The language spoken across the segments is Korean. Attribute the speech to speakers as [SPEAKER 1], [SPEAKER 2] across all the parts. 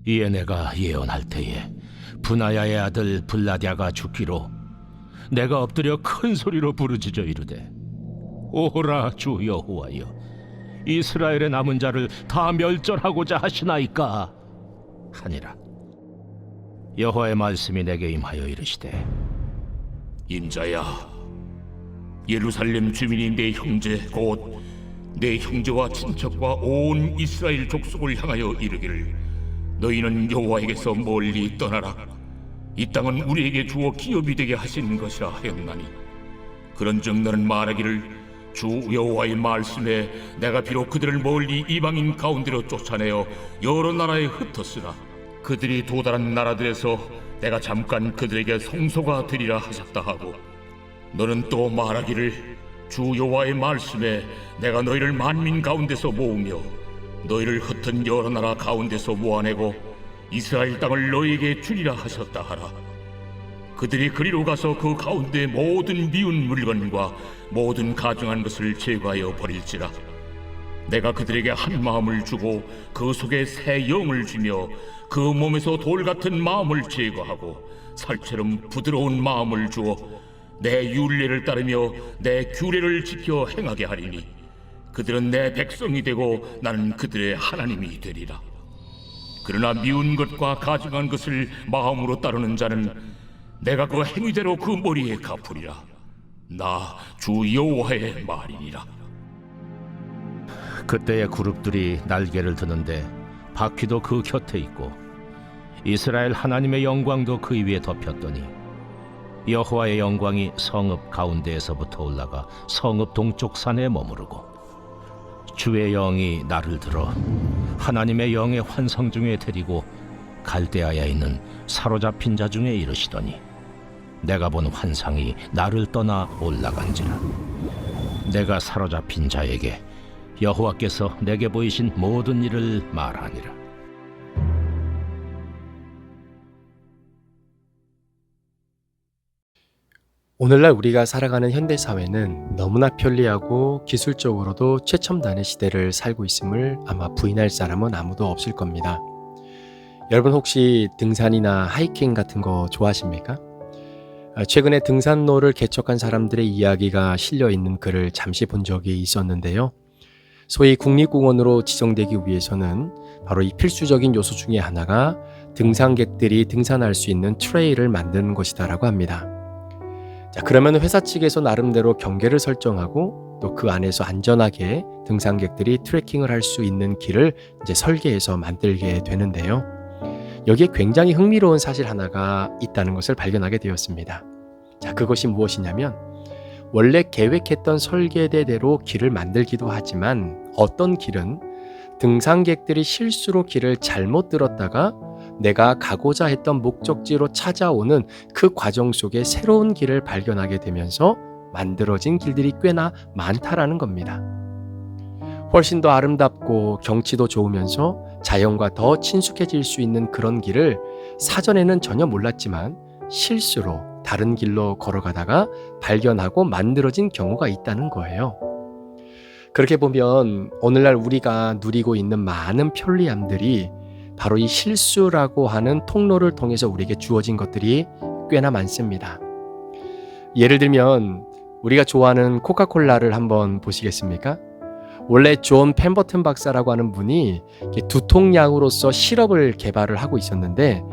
[SPEAKER 1] 이에 내가 예언할 때에 분하야의 아들 블라랴가 죽기로 내가 엎드려 큰 소리로 부르짖어 이르되, 오호라 주 여호와여, 이스라엘의 남은 자를 다 멸절하고자 하시나이까 하니라. 여호와의 말씀이 내게 임하여 이르시되,
[SPEAKER 2] 인자야, 예루살렘 주민이 내 형제 곧 내 형제와 친척과 온 이스라엘 족속을 향하여 이르기를, 너희는 여호와에게서 멀리 떠나라. 이 땅은 우리에게 주어 기업이 되게 하신 것이라 하였나니, 그런즉 너는 말하기를, 주 여호와의 말씀에 내가 비록 그들을 멀리 이방인 가운데로 쫓아내어 여러 나라에 흩었으나 그들이 도달한 나라들에서 내가 잠깐 그들에게 성소가 되리라 하셨다 하고, 너는 또 말하기를, 주 여호와의 말씀에 내가 너희를 만민 가운데서 모으며 너희를 흩은 여러 나라 가운데서 모아내고 이스라엘 땅을 너희에게 주리라 하셨다 하라. 그들이 그리로 가서 그 가운데 모든 미운 물건과 모든 가증한 것을 제거하여 버릴지라. 내가 그들에게 한 마음을 주고 그 속에 새 영을 주며 그 몸에서 돌 같은 마음을 제거하고 살처럼 부드러운 마음을 주어 내 율례를 따르며 내 규례를 지켜 행하게 하리니, 그들은 내 백성이 되고 나는 그들의 하나님이 되리라. 그러나 미운 것과 가증한 것을 마음으로 따르는 자는 내가 그 행위대로 그 머리에 갚으리라. 나 주 여호와의 말이니라.
[SPEAKER 1] 그때의 그룹들이 날개를 드는데 바퀴도 그 곁에 있고 이스라엘 하나님의 영광도 그 위에 덮였더니, 여호와의 영광이 성읍 가운데에서부터 올라가 성읍 동쪽 산에 머무르고, 주의 영이 나를 들어 하나님의 영의 환상 중에 데리고 갈대아에 있는 사로잡힌 자 중에 이르시더니, 내가 본 환상이 나를 떠나 올라간지라. 내가 사로잡힌 자에게 여호와께서 내게 보이신 모든 일을 말하니라.
[SPEAKER 3] 오늘날 우리가 살아가는 현대사회는 너무나 편리하고 기술적으로도 최첨단의 시대를 살고 있음을 아마 부인할 사람은 아무도 없을 겁니다. 여러분 혹시 등산이나 하이킹 같은 거 좋아하십니까? 최근에 등산로를 개척한 사람들의 이야기가 실려있는 글을 잠시 본 적이 있었는데요. 소위 국립공원으로 지정되기 위해서는 바로 이 필수적인 요소 중에 하나가 등산객들이 등산할 수 있는 트레일을 만드는 것이다라고 합니다. 자, 그러면 회사 측에서 나름대로 경계를 설정하고 또 그 안에서 안전하게 등산객들이 트레킹을 할 수 있는 길을 이제 설계해서 만들게 되는데요. 여기에 굉장히 흥미로운 사실 하나가 있다는 것을 발견하게 되었습니다. 자, 그것이 무엇이냐면, 원래 계획했던 설계대로 길을 만들기도 하지만 어떤 길은 등산객들이 실수로 길을 잘못 들었다가 내가 가고자 했던 목적지로 찾아오는 그 과정 속에 새로운 길을 발견하게 되면서 만들어진 길들이 꽤나 많다라는 겁니다. 훨씬 더 아름답고 경치도 좋으면서 자연과 더 친숙해질 수 있는 그런 길을 사전에는 전혀 몰랐지만 실수로 다른 길로 걸어가다가 발견하고 만들어진 경우가 있다는 거예요. 그렇게 보면 오늘날 우리가 누리고 있는 많은 편리함들이 바로 이 실수라고 하는 통로를 통해서 우리에게 주어진 것들이 꽤나 많습니다. 예를 들면 우리가 좋아하는 코카콜라를 한번 보시겠습니까? 원래 존 펜버튼 박사라고 하는 분이 두통약으로서 시럽을 개발을 하고 있었는데,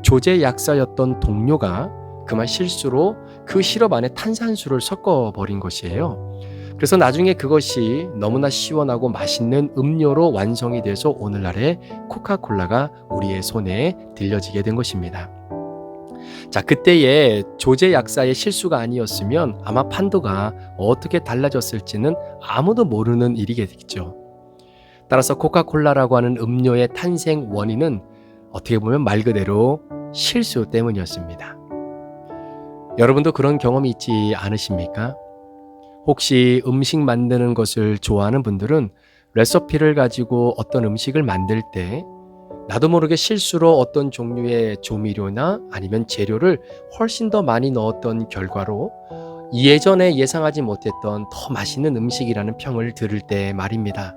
[SPEAKER 3] 조제 약사였던 동료가 그만 실수로 그 시럽 안에 탄산수를 섞어버린 것이에요. 그래서 나중에 그것이 너무나 시원하고 맛있는 음료로 완성이 돼서 오늘날의 코카콜라가 우리의 손에 들려지게 된 것입니다. 자, 그때의 조제 약사의 실수가 아니었으면 아마 판도가 어떻게 달라졌을지는 아무도 모르는 일이겠죠. 따라서 코카콜라라고 하는 음료의 탄생 원인은 어떻게 보면 말 그대로 실수 때문이었습니다. 여러분도 그런 경험이 있지 않으십니까? 혹시 음식 만드는 것을 좋아하는 분들은 레시피를 가지고 어떤 음식을 만들 때 나도 모르게 실수로 어떤 종류의 조미료나 아니면 재료를 훨씬 더 많이 넣었던 결과로 예전에 예상하지 못했던 더 맛있는 음식이라는 평을 들을 때 말입니다.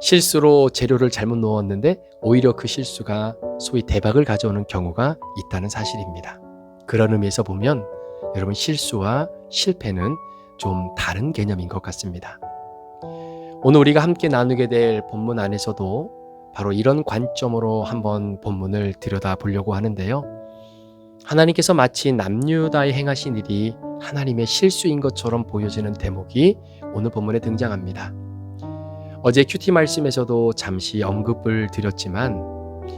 [SPEAKER 3] 실수로 재료를 잘못 넣었는데 오히려 그 실수가 소위 대박을 가져오는 경우가 있다는 사실입니다. 그런 의미에서 보면 여러분 실수와 실패는 좀 다른 개념인 것 같습니다. 오늘 우리가 함께 나누게 될 본문 안에서도 바로 이런 관점으로 한번 본문을 들여다보려고 하는데요. 하나님께서 마치 남유다에 행하신 일이 하나님의 실수인 것처럼 보여지는 대목이 오늘 본문에 등장합니다. 어제 큐티 말씀에서도 잠시 언급을 드렸지만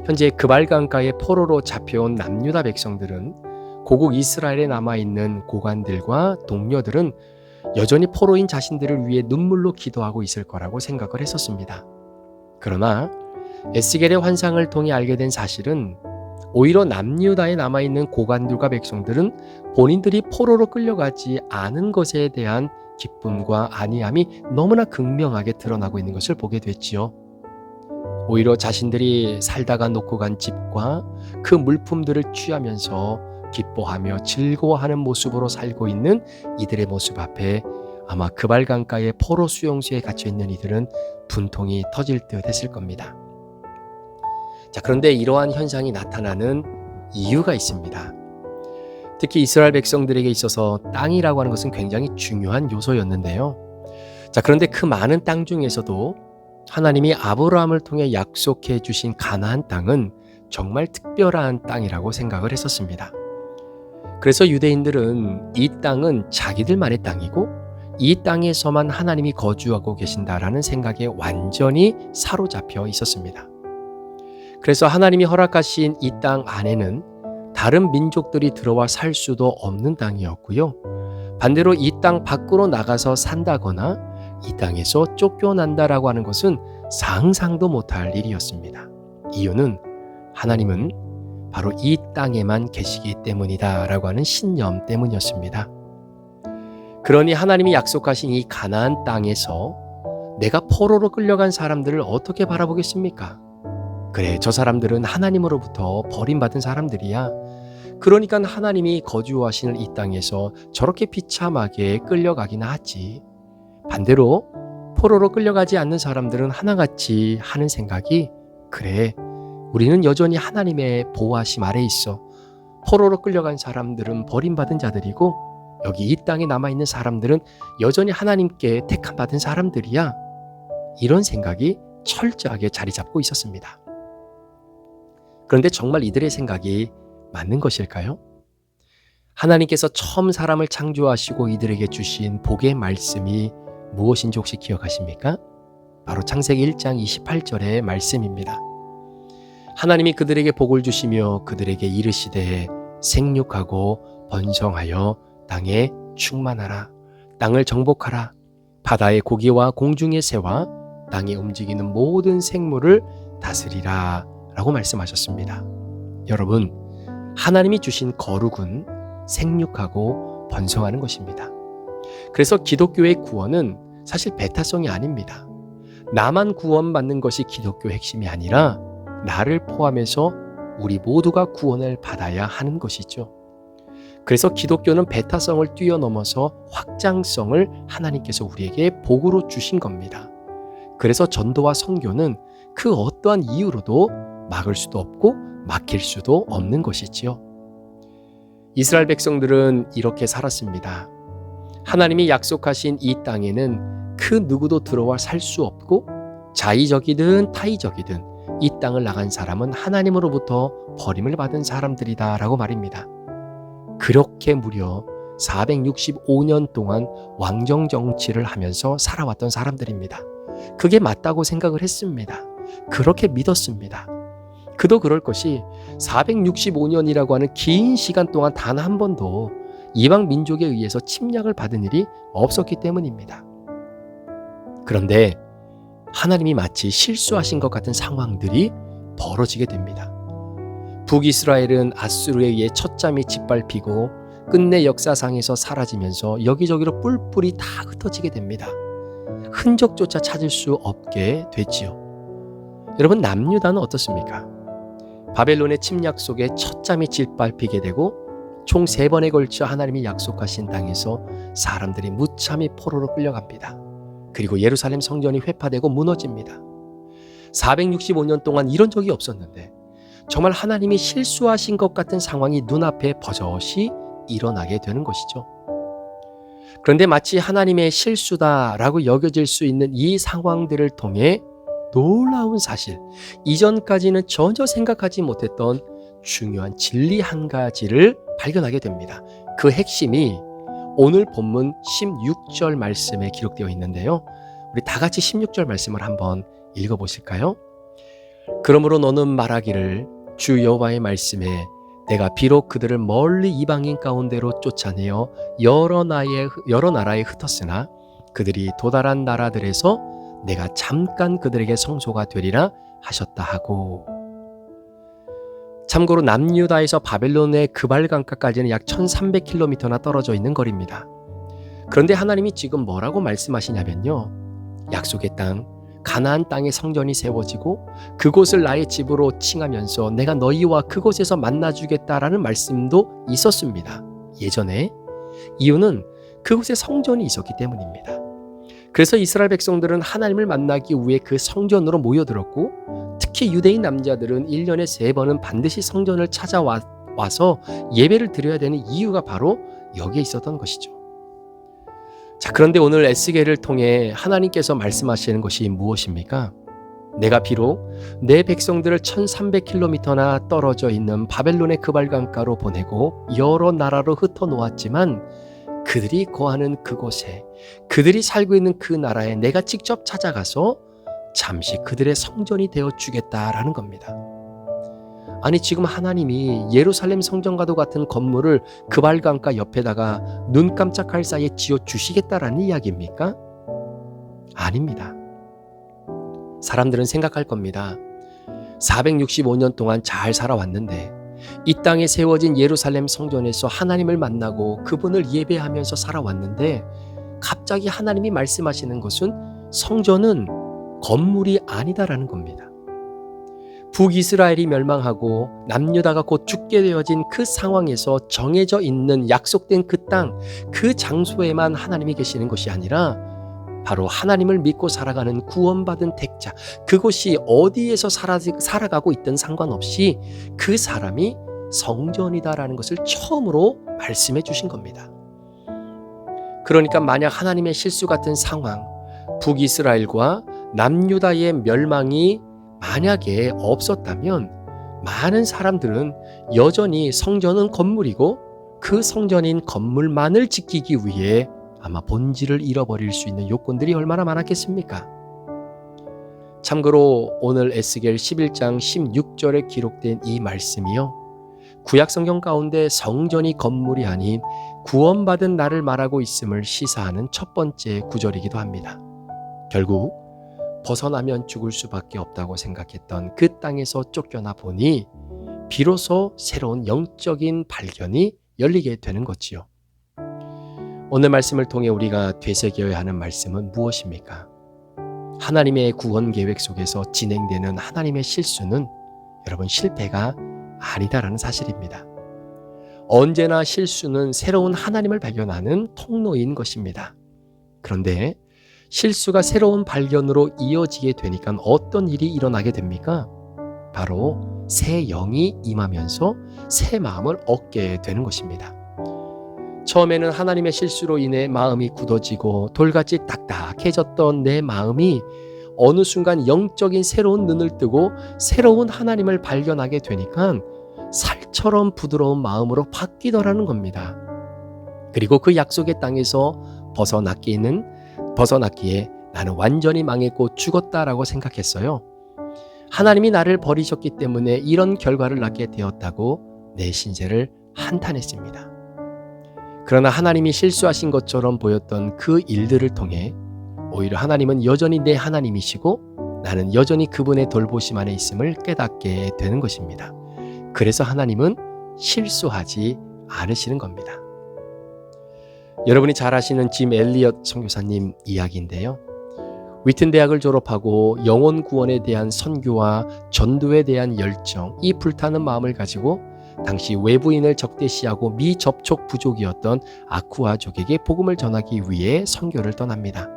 [SPEAKER 3] 현재 그발강가의 포로로 잡혀온 남유다 백성들은 고국 이스라엘에 남아있는 고관들과 동료들은 여전히 포로인 자신들을 위해 눈물로 기도하고 있을 거라고 생각을 했었습니다. 그러나 에스겔의 환상을 통해 알게 된 사실은 오히려 남유다에 남아있는 고관들과 백성들은 본인들이 포로로 끌려가지 않은 것에 대한 기쁨과 안위함이 너무나 극명하게 드러나고 있는 것을 보게 됐지요. 오히려 자신들이 살다가 놓고 간 집과 그 물품들을 취하면서 기뻐하며 즐거워하는 모습으로 살고 있는 이들의 모습 앞에 아마 그발강가의 포로 수용소에 갇혀 있는 이들은 분통이 터질 듯 했을 겁니다. 자, 그런데 이러한 현상이 나타나는 이유가 있습니다. 특히 이스라엘 백성들에게 있어서 땅이라고 하는 것은 굉장히 중요한 요소였는데요. 자, 그런데 그 많은 땅 중에서도 하나님이 아브라함을 통해 약속해 주신 가나안 땅은 정말 특별한 땅이라고 생각을 했었습니다. 그래서 유대인들은 이 땅은 자기들만의 땅이고 이 땅에서만 하나님이 거주하고 계신다라는 생각에 완전히 사로잡혀 있었습니다. 그래서 하나님이 허락하신 이 땅 안에는 다른 민족들이 들어와 살 수도 없는 땅이었고요. 반대로 이 땅 밖으로 나가서 산다거나 이 땅에서 쫓겨난다라고 하는 것은 상상도 못할 일이었습니다. 이유는 하나님은 바로 이 땅에만 계시기 때문이다라고 하는 신념 때문이었습니다. 그러니 하나님이 약속하신 이 가나안 땅에서 내가 포로로 끌려간 사람들을 어떻게 바라보겠습니까? 그래, 저 사람들은 하나님으로부터 버림받은 사람들이야. 그러니까 하나님이 거주하시는 이 땅에서 저렇게 비참하게 끌려가기나 하지. 반대로 포로로 끌려가지 않는 사람들은 하나같이 하는 생각이, 그래, 우리는 여전히 하나님의 보호하심 아래 있어. 포로로 끌려간 사람들은 버림받은 자들이고 여기 이 땅에 남아있는 사람들은 여전히 하나님께 택함받은 사람들이야. 이런 생각이 철저하게 자리 잡고 있었습니다. 그런데 정말 이들의 생각이 맞는 것일까요? 하나님께서 처음 사람을 창조하시고 이들에게 주신 복의 말씀이 무엇인지 혹시 기억하십니까? 바로 창세기 1장 28절의 말씀입니다. 하나님이 그들에게 복을 주시며 그들에게 이르시되 생육하고 번성하여 땅에 충만하라. 땅을 정복하라. 바다의 고기와 공중의 새와 땅에 움직이는 모든 생물을 다스리라 라고 말씀하셨습니다. 여러분, 하나님이 주신 거룩은 생육하고 번성하는 것입니다. 그래서 기독교의 구원은 사실 배타성이 아닙니다. 나만 구원받는 것이 기독교의 핵심이 아니라 나를 포함해서 우리 모두가 구원을 받아야 하는 것이죠. 그래서 기독교는 배타성을 뛰어넘어서 확장성을 하나님께서 우리에게 복으로 주신 겁니다. 그래서 전도와 선교는 그 어떠한 이유로도 막을 수도 없고 막힐 수도 없는 것이지요. 이스라엘 백성들은 이렇게 살았습니다. 하나님이 약속하신 이 땅에는 그 누구도 들어와 살 수 없고 자의적이든 타의적이든 이 땅을 나간 사람은 하나님으로부터 버림을 받은 사람들이다 라고 말입니다. 그렇게 무려 465년 동안 왕정 정치를 하면서 살아왔던 사람들입니다. 그게 맞다고 생각을 했습니다. 그렇게 믿었습니다. 그도 그럴 것이 465년이라고 하는 긴 시간 동안 단 한 번도 이방 민족에 의해서 침략을 받은 일이 없었기 때문입니다. 그런데 하나님이 마치 실수하신 것 같은 상황들이 벌어지게 됩니다. 북이스라엘은 아수르에 의해 첫잠이 짓밟히고 끝내 역사상에서 사라지면서 여기저기로 뿔뿔이 다 흩어지게 됩니다. 흔적조차 찾을 수 없게 되지요. 여러분, 남유다는 어떻습니까? 바벨론의 침략 속에 첫잠이 짓밟히게 되고 총 3번에 걸쳐 하나님이 약속하신 땅에서 사람들이 무참히 포로로 끌려갑니다. 그리고 예루살렘 성전이 회파되고 무너집니다. 465년 동안 이런 적이 없었는데 정말 하나님이 실수하신 것 같은 상황이 눈앞에 버젓이 일어나게 되는 것이죠. 그런데 마치 하나님의 실수다라고 여겨질 수 있는 이 상황들을 통해 놀라운 사실, 이전까지는 전혀 생각하지 못했던 중요한 진리 한 가지를 발견하게 됩니다. 그 핵심이 오늘 본문 16절 말씀에 기록되어 있는데요. 우리 다 같이 16절 말씀을 한번 읽어보실까요? 그러므로 너는 말하기를 주 여호와의 말씀에 내가 비록 그들을 멀리 이방인 가운데로 쫓아내어 여러 나라에 흩었으나 그들이 도달한 나라들에서 내가 잠깐 그들에게 성소가 되리라 하셨다 하고. 참고로 남유다에서 바벨론의 그발강가까지는 약 1300km나 떨어져 있는 거리입니다. 그런데 하나님이 지금 뭐라고 말씀하시냐면요, 약속의 땅 가나안 땅에 성전이 세워지고 그곳을 나의 집으로 칭하면서 내가 너희와 그곳에서 만나주겠다라는 말씀도 있었습니다. 예전에. 이유는 그곳에 성전이 있었기 때문입니다. 그래서 이스라엘 백성들은 하나님을 만나기 위해 그 성전으로 모여들었고, 특히 유대인 남자들은 1년에 3번은 반드시 성전을 찾아와서 예배를 드려야 되는 이유가 바로 여기에 있었던 것이죠. 자, 그런데 오늘 에스겔을 통해 하나님께서 말씀하시는 것이 무엇입니까? 내가 비록 내 백성들을 1300km나 떨어져 있는 바벨론의 그발강가로 보내고 여러 나라로 흩어놓았지만 그들이 거하는 그곳에, 그들이 살고 있는 그 나라에 내가 직접 찾아가서 잠시 그들의 성전이 되어 주겠다라는 겁니다. 아니, 지금 하나님이 예루살렘 성전과도 같은 건물을 그발강가 옆에다가 눈 깜짝할 사이에 지어 주시겠다라는 이야기입니까? 아닙니다. 사람들은 생각할 겁니다. 465년 동안 잘 살아왔는데 이 땅에 세워진 예루살렘 성전에서 하나님을 만나고 그분을 예배하면서 살아왔는데 갑자기 하나님이 말씀하시는 것은 성전은 건물이 아니다라는 겁니다. 북이스라엘이 멸망하고 남유다가 곧 죽게 되어진 그 상황에서 정해져 있는 약속된 그 땅, 그 장소에만 하나님이 계시는 것이 아니라 바로 하나님을 믿고 살아가는 구원받은 택자, 그곳이 어디에서 살아가고 있든 상관없이 그 사람이 성전이다라는 것을 처음으로 말씀해 주신 겁니다. 그러니까 만약 하나님의 실수 같은 상황, 북이스라엘과 남유다의 멸망이 만약에 없었다면 많은 사람들은 여전히 성전은 건물이고 그 성전인 건물만을 지키기 위해 아마 본질을 잃어버릴 수 있는 요건들이 얼마나 많았겠습니까? 참고로 오늘 에스겔 11장 16절에 기록된 이 말씀이요, 구약 성경 가운데 성전이 건물이 아닌 구원받은 나를 말하고 있음을 시사하는 첫 번째 구절이기도 합니다. 결국 벗어나면 죽을 수밖에 없다고 생각했던 그 땅에서 쫓겨나 보니 비로소 새로운 영적인 발견이 열리게 되는 거지요. 오늘 말씀을 통해 우리가 되새겨야 하는 말씀은 무엇입니까? 하나님의 구원 계획 속에서 진행되는 하나님의 실수는 여러분 실패가 아니다라는 사실입니다. 언제나 실수는 새로운 하나님을 발견하는 통로인 것입니다. 그런데 실수가 새로운 발견으로 이어지게 되니까 어떤 일이 일어나게 됩니까? 바로 새 영이 임하면서 새 마음을 얻게 되는 것입니다. 처음에는 하나님의 실수로 인해 마음이 굳어지고 돌같이 딱딱해졌던 내 마음이 어느 순간 영적인 새로운 눈을 뜨고 새로운 하나님을 발견하게 되니까 살처럼 부드러운 마음으로 바뀌더라는 겁니다. 그리고 그 약속의 땅에서 벗어났기에 나는 완전히 망했고 죽었다라고 생각했어요. 하나님이 나를 버리셨기 때문에 이런 결과를 낳게 되었다고 내 신세를 한탄했습니다. 그러나 하나님이 실수하신 것처럼 보였던 그 일들을 통해 오히려 하나님은 여전히 내 하나님이시고 나는 여전히 그분의 돌보심 안에 있음을 깨닫게 되는 것입니다. 그래서 하나님은 실수하지 않으시는 겁니다. 여러분이 잘 아시는 짐 엘리엇 선교사님 이야기인데요. 위튼 대학을 졸업하고 영혼 구원에 대한 선교와 전도에 대한 열정, 이 불타는 마음을 가지고 당시 외부인을 적대시하고 미접촉 부족이었던 아쿠아족에게 복음을 전하기 위해 선교를 떠납니다.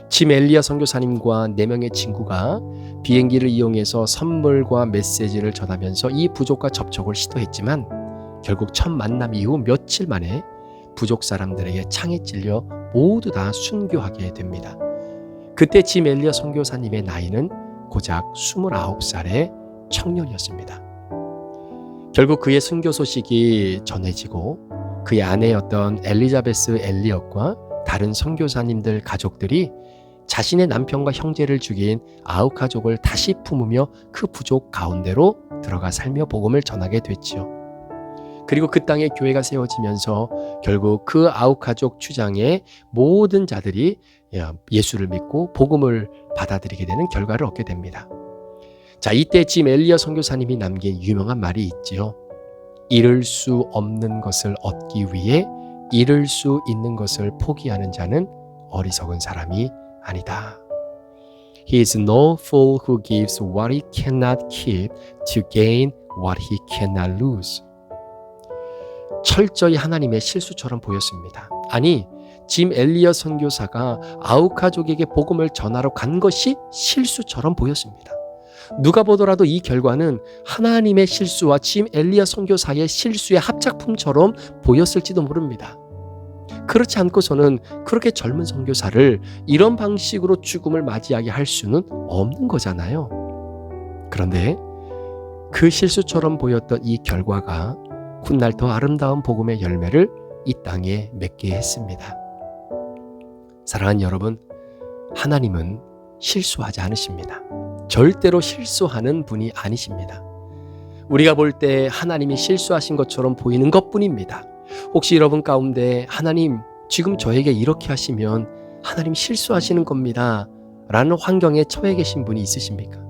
[SPEAKER 3] 짐 엘리어 선교사님과 4명의 친구가 비행기를 이용해서 선물과 메시지를 전하면서 이 부족과 접촉을 시도했지만 결국 첫 만남 이후 며칠 만에 부족 사람들에게 창에 찔려 모두 다 순교하게 됩니다. 그때 짐 엘리어 선교사님의 나이는 고작 29살의 청년이었습니다. 결국 그의 순교 소식이 전해지고 그의 아내였던 엘리자베스 엘리엇과 다른 선교사님들 가족들이 자신의 남편과 형제를 죽인 아우카족을 다시 품으며 그 부족 가운데로 들어가 살며 복음을 전하게 됐지요. 그리고 그 땅에 교회가 세워지면서 결국 그 아우카족 추장의 모든 자들이 예수를 믿고 복음을 받아들이게 되는 결과를 얻게 됩니다. 자, 이때 짐 엘리어 선교사님이 남긴 유명한 말이 있지요. 잃을 수 없는 것을 얻기 위해 잃을 수 있는 것을 포기하는 자는 어리석은 사람이 아니다. He is no fool who gives what he cannot keep to gain what he cannot lose. 철저히 하나님의 실수처럼 보였습니다. 아니, 짐 엘리어 선교사가 아우카족에게 복음을 전하러 간 것이 실수처럼 보였습니다. 누가 보더라도 이 결과는 하나님의 실수와 짐 엘리어 선교사의 실수의 합작품처럼 보였을지도 모릅니다. 그렇지 않고서는 그렇게 젊은 선교사를 이런 방식으로 죽음을 맞이하게 할 수는 없는 거잖아요. 그런데 그 실수처럼 보였던 이 결과가 훗날 더 아름다운 복음의 열매를 이 땅에 맺게 했습니다. 사랑하는 여러분, 하나님은 실수하지 않으십니다. 절대로 실수하는 분이 아니십니다. 우리가 볼 때 하나님이 실수하신 것처럼 보이는 것뿐입니다. 혹시 여러분 가운데 하나님 지금 저에게 이렇게 하시면 하나님 실수하시는 겁니다 라는 환경에 처해 계신 분이 있으십니까?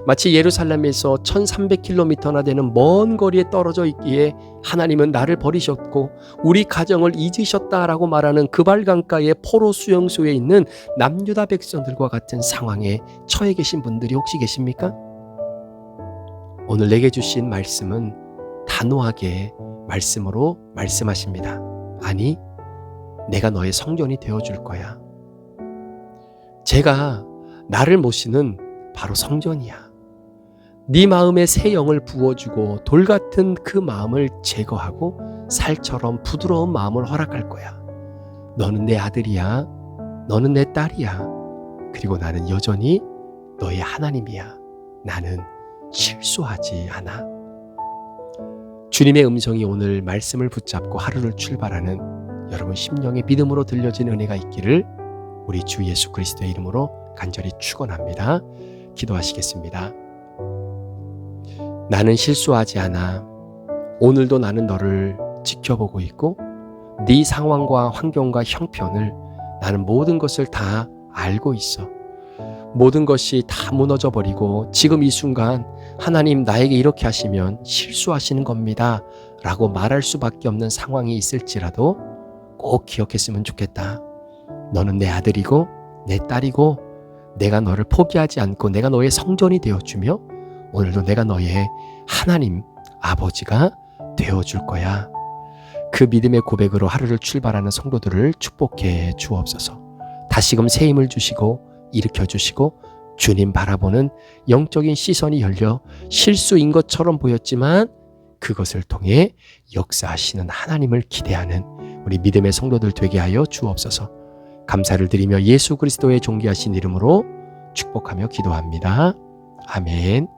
[SPEAKER 3] 마치 예루살렘에서 1300km나 되는 먼 거리에 떨어져 있기에 하나님은 나를 버리셨고 우리 가정을 잊으셨다라고 말하는 그발강가의 포로 수용소에 있는 남유다 백성들과 같은 상황에 처해 계신 분들이 혹시 계십니까? 오늘 내게 주신 말씀은 단호하게 말씀으로 말씀하십니다. 아니, 내가 너의 성전이 되어줄 거야. 제가 나를 모시는 바로 성전이야. 네 마음에 새 영을 부어주고 돌 같은 그 마음을 제거하고 살처럼 부드러운 마음을 허락할 거야. 너는 내 아들이야. 너는 내 딸이야. 그리고 나는 여전히 너의 하나님이야. 나는 실수하지 않아. 주님의 음성이 오늘 말씀을 붙잡고 하루를 출발하는 여러분 심령의 믿음으로 들려진 은혜가 있기를 우리 주 예수 그리스도의 이름으로 간절히 축원합니다. 기도하시겠습니다. 나는 실수하지 않아. 오늘도 나는 너를 지켜보고 있고 네 상황과 환경과 형편을 나는 모든 것을 다 알고 있어. 모든 것이 다 무너져 버리고 지금 이 순간 하나님 나에게 이렇게 하시면 실수하시는 겁니다 라고 말할 수밖에 없는 상황이 있을지라도 꼭 기억했으면 좋겠다. 너는 내 아들이고 내 딸이고 내가 너를 포기하지 않고 내가 너의 성전이 되어주며 오늘도 내가 너의 하나님 아버지가 되어줄 거야. 그 믿음의 고백으로 하루를 출발하는 성도들을 축복해 주옵소서. 다시금 새 힘을 주시고 일으켜 주시고 주님 바라보는 영적인 시선이 열려 실수인 것처럼 보였지만 그것을 통해 역사하시는 하나님을 기대하는 우리 믿음의 성도들 되게 하여 주옵소서. 감사를 드리며 예수 그리스도의 존귀하신 이름으로 축복하며 기도합니다. 아멘.